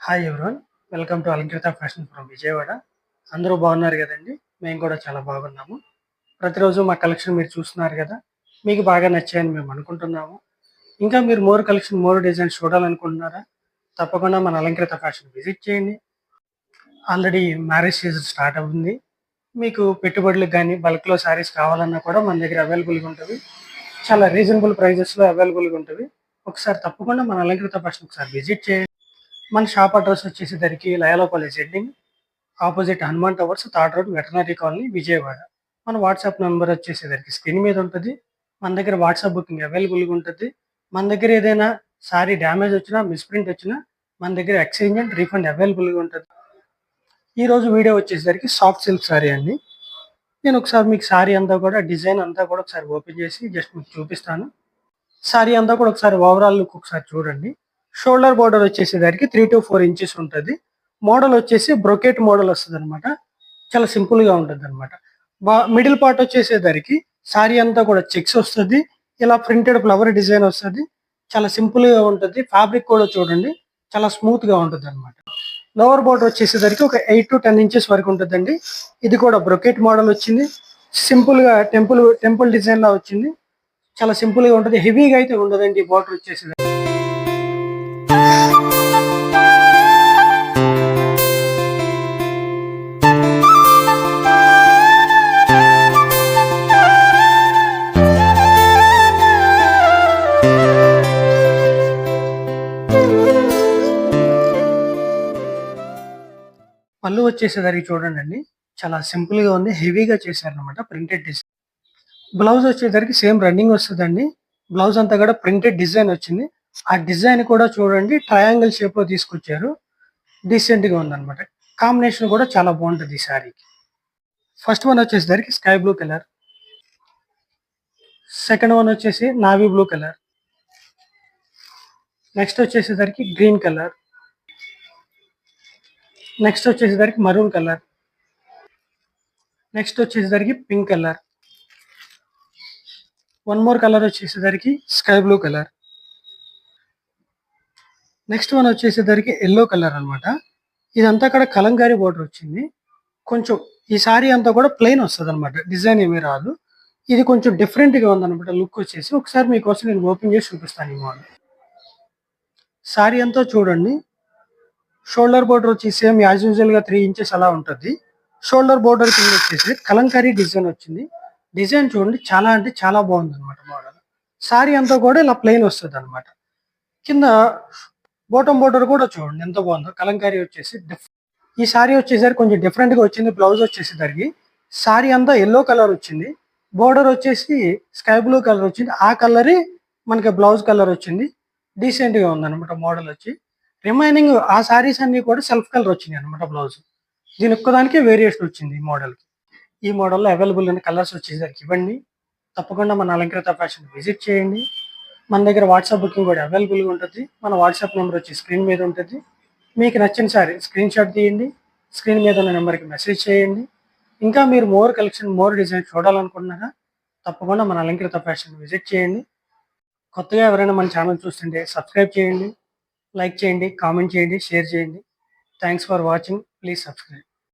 Hi everyone. Welcome to Alankrita fashion from Vijayawada. అందరూ బాగున్నారు కదండి. మేము కూడా చాలా బాగున్నాము. ప్రతిరోజు మా కలెక్షన్ మీరు చూస్తున్నారు కదా. మీకు బాగా నచ్చాయని మేము అనుకుంటున్నాము. ఇంకా మీరు మోర్ కలెక్షన్, మోర్ డిజైన్స్ చూడాలనుకుంటున్నారా? తప్పకుండా మన అలంకృత ఫ్యాషన్ విజిట్ చేయండి. ఆల్రెడీ మ్యారేజ్ సీజన్ స్టార్ట్ అవుతుంది. మీకు పెట్టుబడులకు కానీ బల్క్‌లో శారీస్ కావాలన్నా కూడా మన దగ్గర అవైలబుల్‌గా ఉంటవి. చాలా రీజనబుల్ ప్రైజెస్‌లో అవైలబుల్‌గా ఉంటవి. ఒకసారి తప్పకుండా మన అలంకృత ఫ్యాషన్ ఒకసారి విజిట్ చేయండి. మన షాప్ అడ్రస్ వచ్చేసేసరికి Loyola college ending, opposite Hanuman towers, third road, veterinary colony, Vijayawada. మన వాట్సాప్ నెంబర్ వచ్చేసేసరికి స్క్రీన్ మీద ఉంటుంది. మన దగ్గర వాట్సాప్ బుకింగ్ అవైలబుల్‌గా ఉంటుంది. మన దగ్గర ఏదైనా సారీ డ్యామేజ్ వచ్చినా, మిస్‌ప్రింట్ వచ్చినా మన దగ్గర ఎక్స్చేంజ్ అండ్ రీఫండ్ అవైలబుల్‌గా ఉంటది. ఈరోజు వీడియో వచ్చేసరికి సాఫ్ట్ సిల్క్ సారీ అండి. నేను ఒకసారి మీకు సారీ అంతా కూడా డిజైన్ అంతా కూడా ఒకసారి ఓపెన్ చేసి జస్ట్ మీకు చూపిస్తాను. సారీ అంతా కూడా ఒకసారి ఓవరాల్ లుక్ ఒకసారి చూడండి. షోల్డర్ బోర్డర్ వచ్చేసేసరికి 3-4 ఇంచెస్ ఉంటుంది. మోడల్ వచ్చేసి బ్రొకెట్ మోడల్ వస్తుందన్నమాట. చాలా సింపుల్‌గా ఉంటదన్నమాట. మిడిల్ పార్ట్ వచ్చేసేసరికి సారీ అంతా కూడా చెక్స్ వస్తది. ఇలా ప్రింటెడ్ ఫ్లవర్ డిజైన్ వస్తది. చాలా సింపుల్‌గా ఉంటది. ఫ్యాబ్రిక్ కూడా చూడండి చాలా స్మూత్‌గా ఉంటదన్నమాట. లోవర్ బోర్డర్ వచ్చేసేసరికి ఒక 8-10 ఇంచెస్ వరకు ఉంటదండి. ఇది కూడా బ్రొకెట్ మోడల్ వచ్చింది. సింపుల్‌గా టెంపుల్ డిజైన్‌లా వచ్చింది. చాలా సింపుల్‌గా ఉంటది. హెవీగా అయితే ఉండదండి బోర్డర్ వచ్చేసి. పళ్ళు వచ్చేసేసరికి చూడండి చాలా సింపుల్‌గా ఉంది. హెవీగా చేశారనమాట ప్రింటెడ్ డిజైన్. బ్లౌజ్ వచ్చేసరికి సేమ్ రన్నింగ్ వస్తదండి. బ్లౌజ్ అంతా కూడా ప్రింటెడ్ డిజైన్ వచ్చింది. ఆ డిజైన్ కూడా చూడండి ట్రయాంగిల్ షేప్‌లో తీసుకొచ్చారు. డీసెంట్‌గా ఉందన్నమాట. కాంబినేషన్ కూడా చాలా బాగుంటది ఈ సారీకి. ఫస్ట్ వన్ వచ్చేసరికి sky blue colour. Second one వచ్చేసి నావీ బ్లూ కలర్. నెక్స్ట్ వచ్చేసేసరికి గ్రీన్ కలర్. నెక్స్ట్ వచ్చేసేసరికి మరూన్ కలర్. నెక్స్ట్ వచ్చేసరికి pink colour. One more colour వచ్చేసేసరికి sky blue colour. Next one వచ్చేసేసరికి యెల్లో కలర్ అన్నమాట. ఇదంతా కూడా కలంకారీ బోర్డర్ వచ్చింది. కొంచెం ఈ సారీ అంతా కూడా ప్లెయిన్ వస్తదన్నమాట. డిజైన్ ఏమీ రాదు. ఇది కొంచెం డిఫరెంట్‌గా ఉందన్నమాట లుక్ వచ్చేసి. ఒకసారి మీకోసం నేను ఓపెన్ చేసి చూపిస్తాను ఈ మోడల్. సారీ అంతా చూడండి. షోల్డర్ బోర్డర్ వచ్చి సేమ్ యాజ్ యూజువల్‌గా 3 ఇంచెస్ అలా ఉంటది. షోల్డర్ బోర్డర్ కింద వచ్చేసి కలంకారీ డిజైన్ వచ్చింది. డిజైన్ చూడండి చాలా అంటే చాలా బాగుందన్నమాట మోడల్. సారీ అంతా కూడా ఇలా ప్లెయిన్ వస్తదన్నమాట. కింద బాటమ్ బోర్డర్ కూడా చూడండి ఎంత బాగుందో. కలంకారీ వచ్చేసి ఈ సారీ వచ్చేసరికి కొంచెం డిఫరెంట్‌గా వచ్చింది. బ్లౌజ్ వచ్చేసేసరికి సారీ అంతా యెల్లో కలర్ వచ్చింది. బోర్డర్ వచ్చేసి స్కై బ్లూ కలర్ వచ్చింది. ఆ కలరే మనకి బ్లౌజ్ కలర్ వచ్చింది. డీసెంట్‌గా ఉందన్నమాట మోడల్ వచ్చి. రిమైనింగ్ ఆ సారీస్ అన్నీ కూడా సెల్ఫ్ కలర్ వచ్చినాయి అన్నమాట బ్లౌజ్. దీని ఒక్కదానికే వేరియేషన్ వచ్చింది ఈ మోడల్‌కి. ఈ మోడల్‌లో అవైలబుల్ అయిన కలర్స్ వచ్చేసరికి ఇవ్వండి. తప్పకుండా మన అలంకృత ఫ్యాషన్ విజిట్ చేయండి. మన దగ్గర వాట్సాప్ బుకింగ్ కూడా అవైలబుల్‌గా ఉంటది. మన వాట్సాప్ నెంబర్ వచ్చి స్క్రీన్ మీద ఉంటది. మీకు నచ్చిన సారీ స్క్రీన్‌షాట్ తీయండి. స్క్రీన్ మీద ఉన్న నెంబర్‌కి మెసేజ్ చేయండి. ఇంకా మీరు మోర్ కలెక్షన్, మోర్ డిజైన్ చూడాలనుకుంటున్నారా? తప్పకుండా మన అలంకృత ఫ్యాషన్ విజిట్ చేయండి. కొత్తగా ఎవరైనా మన ఛానల్ చూస్తుంటే సబ్స్క్రైబ్ చేయండి, లైక్ చేయండి, కామెంట్ చేయండి, షేర్ చేయండి. Thanks for watching. Please subscribe.